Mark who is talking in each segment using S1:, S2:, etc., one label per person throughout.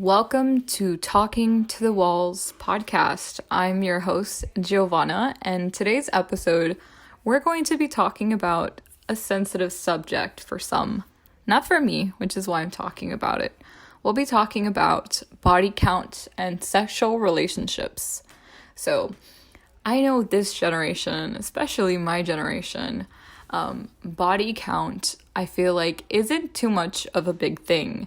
S1: Welcome to Talking to the Walls podcast. I'm your host, Giovanna, and today's episode, we're going to be talking about a sensitive subject for some. Not for me, which is why I'm talking about it. We'll be talking about body count and sexual relationships. So, I know this generation, especially my generation, body count, I feel like, isn't too much of a big thing.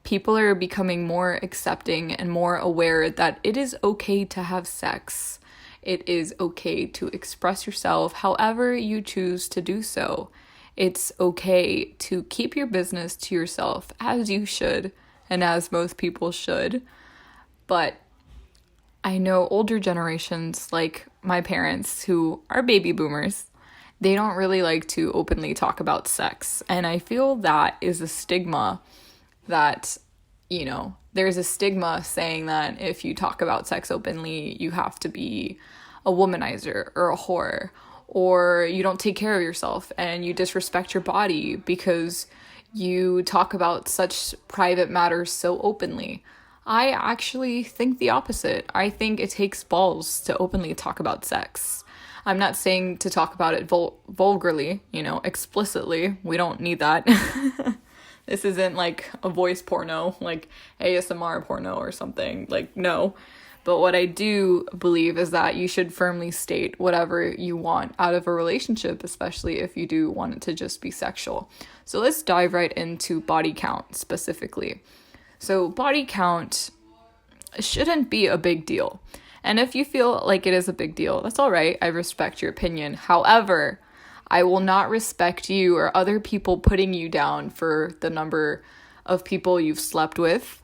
S1: People are becoming more accepting and more aware that it is okay to have sex. It is okay to express yourself however you choose to do so. It's okay to keep your business to yourself, as you should, and as most people should. But I know older generations, like my parents, who are baby boomers, they don't really like to openly talk about sex. And I feel that is a stigma that, there's a stigma saying that if you talk about sex openly, you have to be a womanizer or a whore, or you don't take care of yourself and you disrespect your body because you talk about such private matters so openly. I actually think the opposite. I think it takes balls to openly talk about sex. I'm not saying to talk about it vulgarly, explicitly. We don't need that. This isn't like a voice porno, like ASMR porno or something. No. But what I do believe is that you should firmly state whatever you want out of a relationship, especially if you do want it to just be sexual. So let's dive right into body count specifically. So body count shouldn't be a big deal. And if you feel like it is a big deal, that's all right. I respect your opinion. However, I will not respect you or other people putting you down for the number of people you've slept with,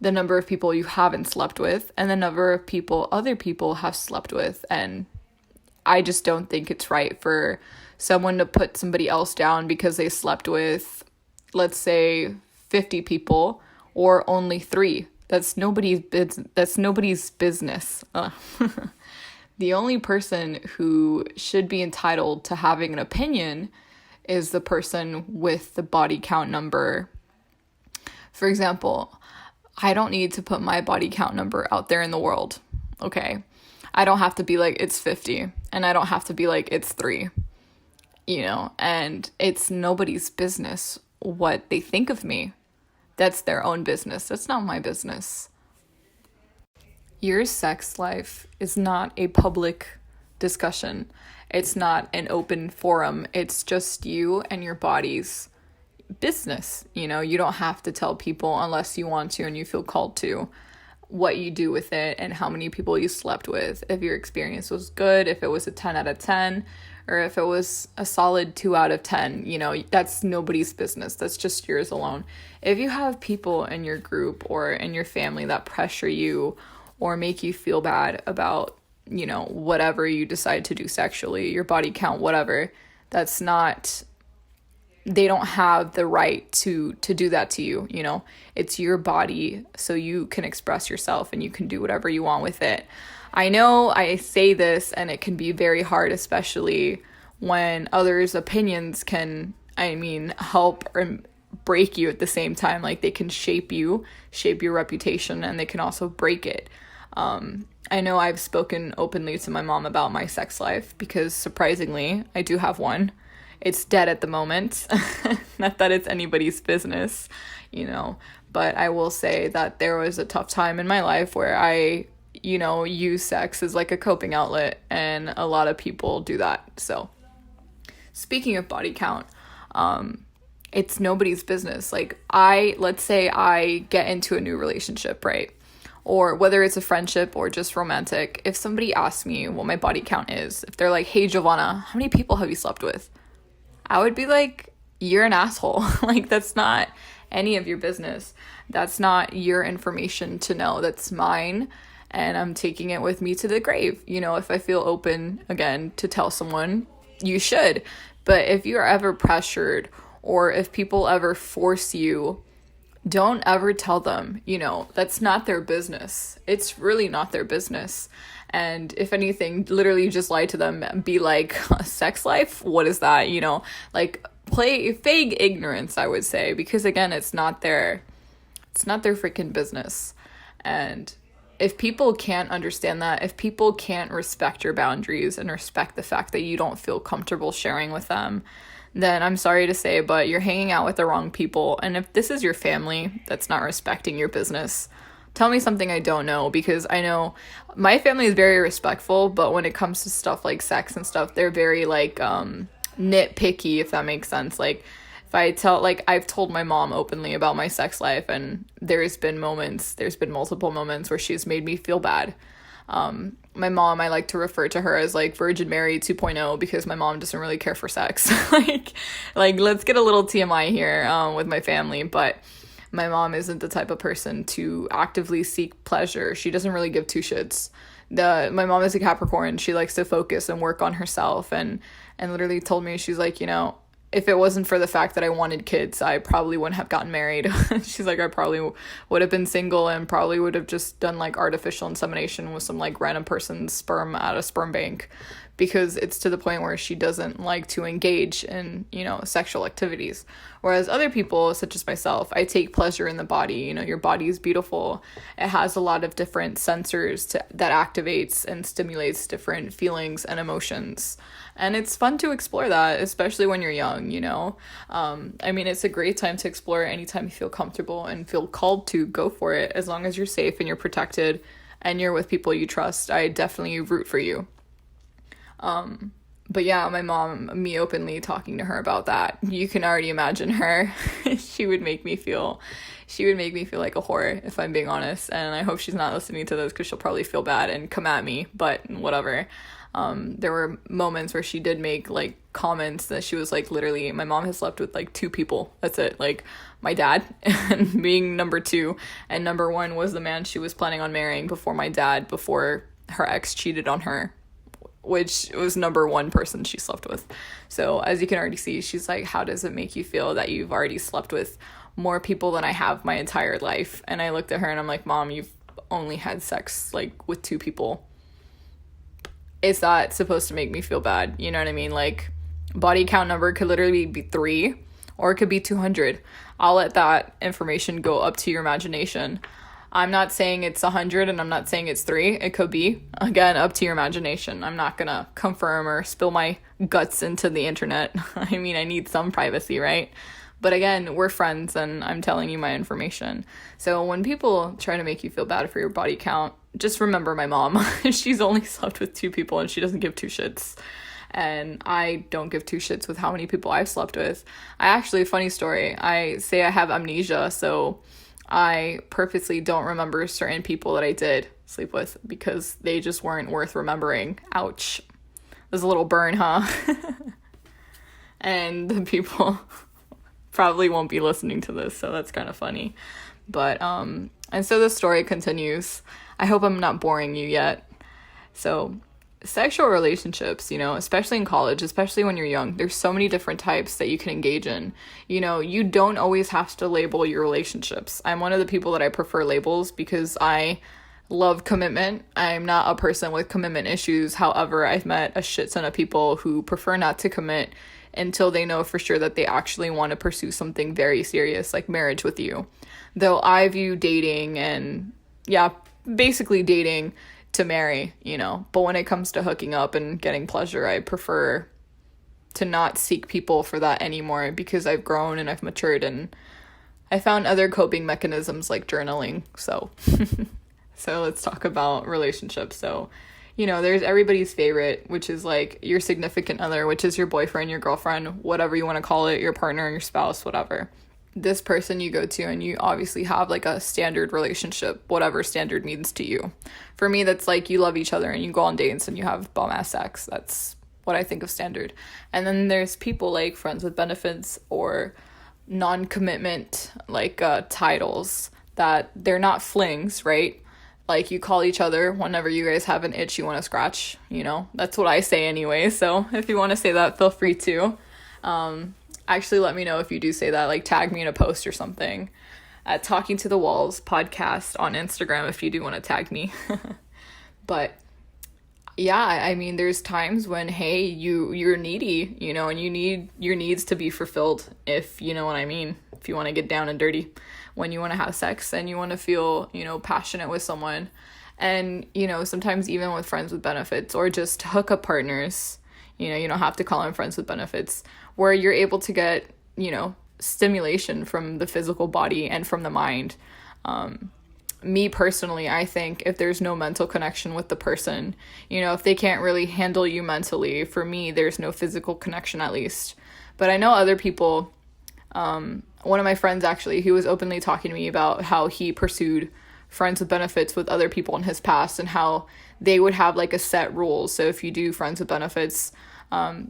S1: the number of people you haven't slept with, and the number of people other people have slept with. And I just don't think it's right for someone to put somebody else down because they slept with, let's say, 50 people or only 3. That's nobody's business. The only person who should be entitled to having an opinion is the person with the body count number. For example, I don't need to put my body count number out there in the world, okay? I don't have to be like, it's 50, and I don't have to be like, it's 3, and it's nobody's business what they think of me. That's their own business. That's not my business. Your sex life is not a public discussion. It's not an open forum. It's just you and your body's business. You don't have to tell people unless you want to and you feel called to what you do with it and how many people you slept with. If your experience was good, if it was a 10 out of 10, or if it was a solid 2 out of 10, that's nobody's business. That's just yours alone. If you have people in your group or in your family that pressure you or make you feel bad about, whatever you decide to do sexually, your body count, whatever, they don't have the right to do that to you, It's your body, so you can express yourself and you can do whatever you want with it. I know I say this and it can be very hard, especially when others' opinions can, help or break you at the same time. Like they can shape your reputation, and they can also break it. I know I've spoken openly to my mom about my sex life because surprisingly, I do have one. It's dead at the moment. Not that it's anybody's business, but I will say that there was a tough time in my life where I, use sex as like a coping outlet, and a lot of people do that. So speaking of body count, it's nobody's business. Like let's say I get into a new relationship, right? Or whether it's a friendship or just romantic, if somebody asks me what my body count is, if they're like, hey, Giovanna, how many people have you slept with? I would be like, you're an asshole. Like, that's not any of your business. That's not your information to know. That's mine, and I'm taking it with me to the grave. If I feel open, again, to tell someone, you should. But if you're ever pressured or if people ever force you, don't ever tell them, that's not their business. It's really not their business. And if anything, literally just lie to them and be like, sex life? What is that? Like play vague ignorance, I would say, because again, it's not their It's not their freaking business. And if people can't understand that, if people can't respect your boundaries and respect the fact that you don't feel comfortable sharing with them, then I'm sorry to say, but you're hanging out with the wrong people. And if this is your family that's not respecting your business, tell me something I don't know, because I know my family is very respectful, but when it comes to stuff like sex and stuff, they're very like nitpicky, if that makes sense. Like if I tell, like I've told my mom openly about my sex life, and there's been multiple moments where she's made me feel bad. My mom, I like to refer to her as like Virgin Mary 2.0, because my mom doesn't really care for sex. like let's get a little TMI here with my family, but my mom isn't the type of person to actively seek pleasure. She doesn't really give two shits. My mom is a Capricorn. She likes to focus and work on herself, and literally told me, she's like, if it wasn't for the fact that I wanted kids, I probably wouldn't have gotten married. She's like, I probably would have been single and probably would have just done like artificial insemination with some like random person's sperm at a sperm bank, because it's to the point where she doesn't like to engage in, sexual activities. Whereas other people, such as myself, I take pleasure in the body. Your body is beautiful. It has a lot of different sensors that activates and stimulates different feelings and emotions. And it's fun to explore that, especially when you're young, it's a great time to explore anytime you feel comfortable and feel called to go for it, as long as you're safe and you're protected and you're with people you trust. I definitely root for you. But yeah, my mom, me openly talking to her about that, you can already imagine her. She would make me feel like a whore, if I'm being honest. And I hope she's not listening to this, because she'll probably feel bad and come at me, but whatever. There were moments where she did make like comments that she was like, literally, my mom has slept with like 2 people. That's it. Like my dad and being number 2, and number 1 was the man she was planning on marrying before her ex cheated on her, which was number 1 person she slept with. So as you can already see, she's like, how does it make you feel that you've already slept with more people than I have my entire life? And I looked at her and I'm like, Mom, you've only had sex like with 2 people. Is that supposed to make me feel bad? You know what I mean? Like, body count number could literally be 3, or it could be 200. I'll let that information go up to your imagination. I'm not saying it's 100, and I'm not saying it's 3. It could be, again, up to your imagination. I'm not gonna confirm or spill my guts into the internet. I need some privacy, right? But again, we're friends, and I'm telling you my information. So when people try to make you feel bad for your body count, just remember my mom. She's only slept with 2 people, and she doesn't give 2 shits. And I don't give 2 shits with how many people I've slept with. Funny story, I say I have amnesia, so I purposely don't remember certain people that I did sleep with, because they just weren't worth remembering. Ouch. There's a little burn, huh? And the people probably won't be listening to this, so that's kind of funny. But and so the story continues. I hope I'm not boring you yet. So sexual relationships, especially in college, especially when you're young, there's so many different types that you can engage in. You don't always have to label your relationships. I'm one of the people that I prefer labels, because I love commitment. I'm not a person with commitment issues. However, I've met a shit ton of people who prefer not to commit until they know for sure that they actually want to pursue something very serious, like marriage with you. Though I view dating and, basically dating to marry, but when it comes to hooking up and getting pleasure, I prefer to not seek people for that anymore, because I've grown and I've matured, and I found other coping mechanisms like journaling. So let's talk about relationships. So there's everybody's favorite, which is like your significant other, which is your boyfriend, your girlfriend, whatever you want to call it, your partner, your spouse, whatever. This person you go to, and you obviously have like a standard relationship, whatever standard means to you. For me, that's like you love each other and you go on dates and you have bum-ass sex. That's what I think of standard. And then there's people like friends with benefits or non-commitment, like titles, that they're not flings, right? Like, you call each other whenever you guys have an itch you want to scratch, That's what I say anyway, so if you want to say that, feel free to. Actually, let me know if you do say that, like, tag me in a post or something at Talking to the Walls podcast on Instagram if you do want to tag me. But, yeah, there's times when, hey, you're needy, and you need your needs to be fulfilled, if you know what I mean. if you want to get down and dirty, when you want to have sex and you want to feel, passionate with someone. And, sometimes even with friends with benefits or just hookup partners, you don't have to call them friends with benefits, where you're able to get, stimulation from the physical body and from the mind. Me personally, I think if there's no mental connection with the person, if they can't really handle you mentally, for me, there's no physical connection at least. But I know other people, one of my friends actually, he was openly talking to me about how he pursued friends with benefits with other people in his past and how they would have like a set rules. So if you do friends with benefits,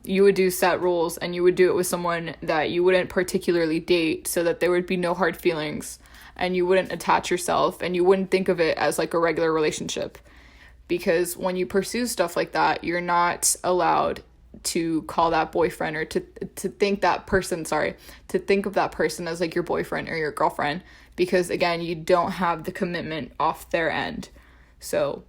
S1: you would do set rules and you would do it with someone that you wouldn't particularly date so that there would be no hard feelings and you wouldn't attach yourself and you wouldn't think of it as like a regular relationship. Because when you pursue stuff like that, you're not allowed to call that boyfriend or to think that person, to think of that person as like your boyfriend or your girlfriend, because again, you don't have the commitment off their end. So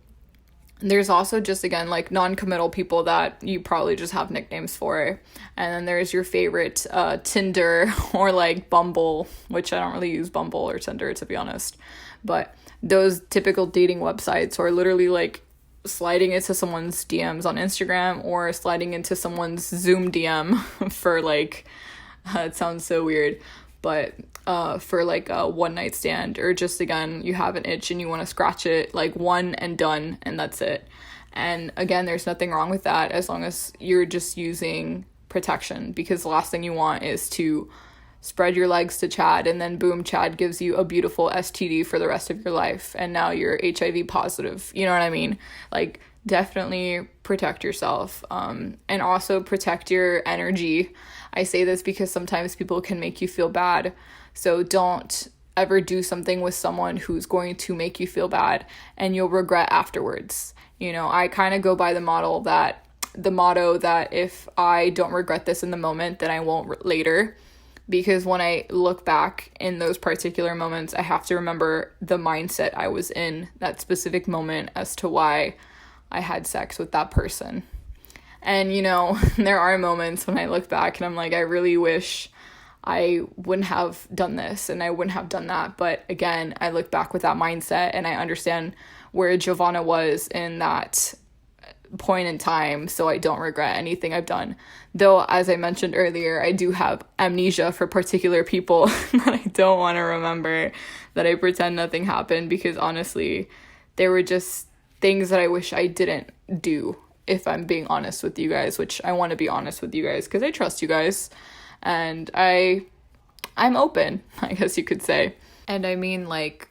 S1: there's also just, again, like non-committal people that you probably just have nicknames for. And then there's your favorite Tinder or like Bumble, which I don't really use Bumble or Tinder, to be honest. But those typical dating websites are literally like sliding into someone's DMs on Instagram or sliding into someone's Zoom DM for like, it sounds so weird, but for like a one night stand, or just, again, you have an itch and you want to scratch it, like one and done, and that's it. And again, there's nothing wrong with that as long as you're just using protection, because the last thing you want is to spread your legs to Chad and then boom, Chad gives you a beautiful STD for the rest of your life and now you're HIV positive. You know what I mean? Like, definitely protect yourself, and also protect your energy. I say this because sometimes people can make you feel bad. So don't ever do something with someone who's going to make you feel bad and you'll regret afterwards. I kind of go by the motto that if I don't regret this in the moment, then I won't later. Because when I look back in those particular moments, I have to remember the mindset I was in that specific moment as to why I had sex with that person. And, there are moments when I look back and I'm like, I really wish I wouldn't have done this and I wouldn't have done that. But again, I look back with that mindset and I understand where Giovanna was in that point in time, so I don't regret anything I've done. Though, as I mentioned earlier, I do have amnesia for particular people that I don't want to remember, that I pretend nothing happened, because honestly, they were just things that I wish I didn't do, if I'm being honest with you guys, which I want to be honest with you guys because I trust you guys and I'm open, I guess you could say. And I mean, like,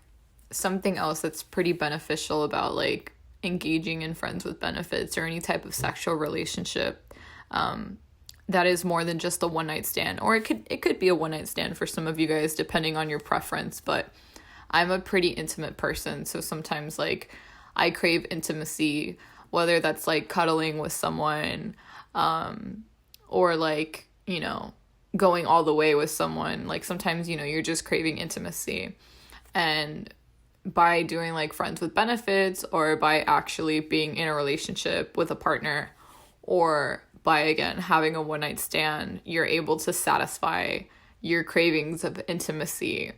S1: something else that's pretty beneficial about like engaging in friends with benefits or any type of sexual relationship that is more than just a one night stand, or it could be a one night stand for some of you guys depending on your preference. But I'm a pretty intimate person, so sometimes like I crave intimacy, whether that's like cuddling with someone or like, going all the way with someone. Like sometimes, you're just craving intimacy. And by doing like friends with benefits, or by actually being in a relationship with a partner, or by, again, having a one night stand, you're able to satisfy your cravings of intimacy.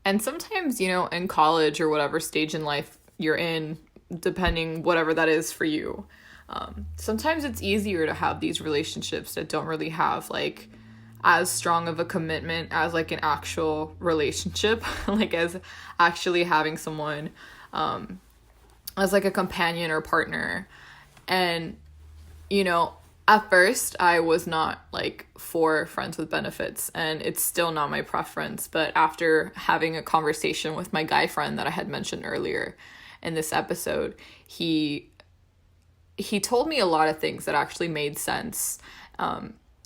S1: And sometimes, in college or whatever stage in life you're in, depending whatever that is for you, sometimes it's easier to have these relationships that don't really have like as strong of a commitment as like an actual relationship, like as actually having someone as like a companion or partner. And at first I was not like for friends with benefits, and it's still not my preference. But after having a conversation with my guy friend that I had mentioned earlier in this episode, he told me a lot of things that actually made sense.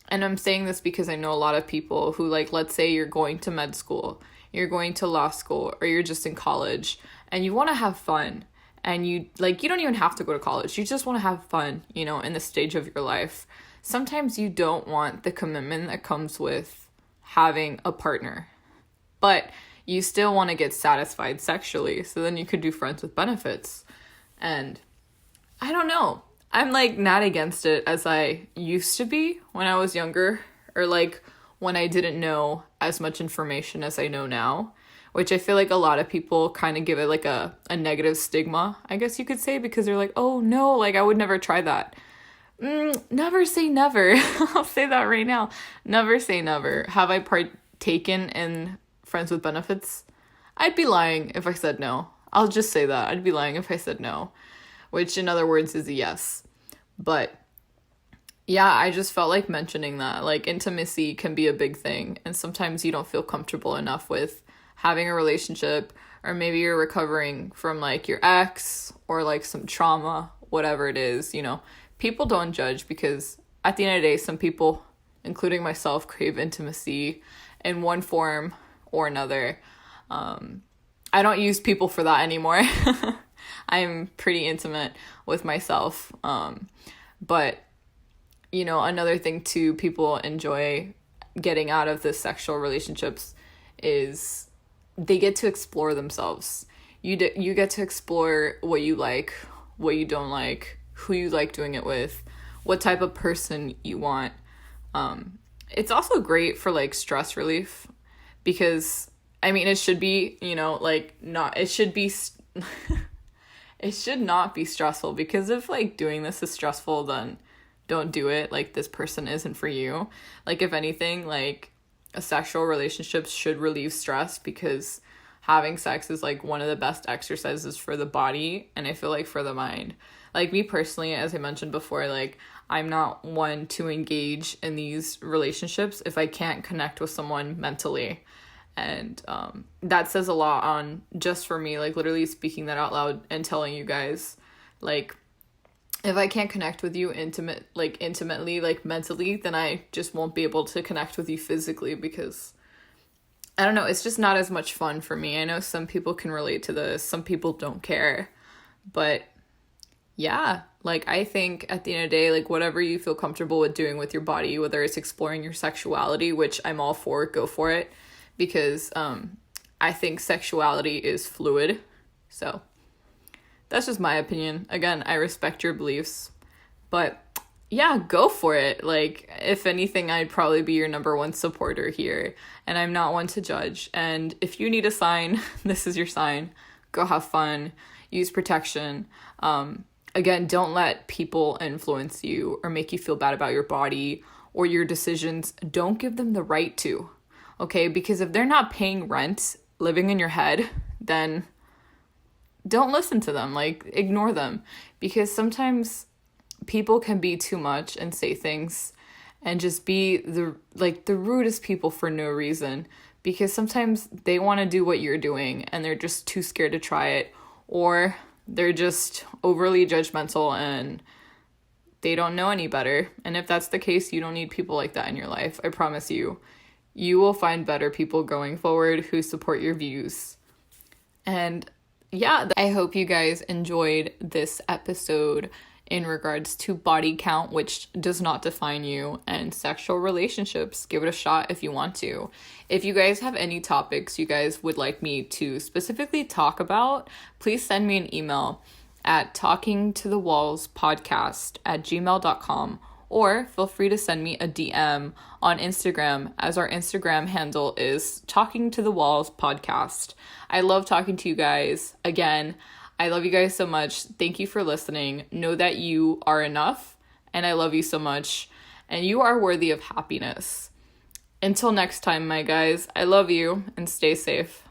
S1: And I'm saying this because I know a lot of people who, like, let's say you're going to med school, you're going to law school, or you're just in college and you want to have fun. And you don't even have to go to college. You just want to have fun, in this stage of your life. Sometimes you don't want the commitment that comes with having a partner, but you still want to get satisfied sexually. So then you could do friends with benefits. And I don't know. I'm like not against it as I used to be when I was younger, or like when I didn't know as much information as I know now, which I feel like a lot of people kind of give it like a negative stigma, I guess you could say, because they're like, oh no, like I would never try that. Never say never. I'll say that right now. Never say never. Have I partaken in Friends with Benefits? I'd be lying if I said no. I'll just say that. I'd be lying if I said no, which in other words is a yes. But yeah, I just felt like mentioning that. Like, intimacy can be a big thing, and sometimes you don't feel comfortable enough with having a relationship, or maybe you're recovering from like your ex or like some trauma, whatever it is, People don't judge, because at the end of the day, some people, including myself, crave intimacy in one form or another. I don't use people for that anymore. I'm pretty intimate with myself. But, another thing too, people enjoy getting out of the sexual relationships is they get to explore themselves. You get to explore what you like, what you don't like, who you like doing it with, what type of person you want. It's also great for like stress relief, because it should be, it should not be stressful, because if like doing this is stressful, then don't do it. Like, this person isn't for you. Like, if anything, like a sexual relationship should relieve stress, because having sex is like one of the best exercises for the body, and I feel like for the mind. Like, me personally, as I mentioned before, like, I'm not one to engage in these relationships if I can't connect with someone mentally. And that says a lot on, just for me, like, literally speaking that out loud and telling you guys, like, if I can't connect with you intimately, like mentally, then I just won't be able to connect with you physically, because I don't know, it's just not as much fun for me. I know some people can relate to this, some people don't care, but yeah, like, I think at the end of the day, like, whatever you feel comfortable with doing with your body, whether it's exploring your sexuality, which I'm all for, go for it, because I think sexuality is fluid. So that's just my opinion. Again, I respect your beliefs, but yeah, go for it. Like, if anything, I'd probably be your number one supporter here, and I'm not one to judge. And if you need a sign, this is your sign. Go have fun, use protection. Again, don't let people influence you or make you feel bad about your body or your decisions. Don't give them the right to, okay? Because if they're not paying rent, living in your head, then don't listen to them. Like, ignore them. Because sometimes people can be too much and say things and just be the rudest people for no reason. Because sometimes they want to do what you're doing and they're just too scared to try it, or they're just overly judgmental and they don't know any better. And if that's the case, you don't need people like that in your life. I promise you. You will find better people going forward who support your views. And yeah, I hope you guys enjoyed this episode in regards to body count, which does not define you, and sexual relationships. Give it a shot if you want to. If you guys have any topics you guys would like me to specifically talk about, please send me an email at talkingtothewallspodcast@gmail.com, or feel free to send me a DM on Instagram, as our Instagram handle is Talking to the Walls Podcast. I love talking to you guys. Again, I love you guys so much. Thank you for listening. Know that you are enough, and I love you so much, and you are worthy of happiness. Until next time, my guys, I love you, and stay safe.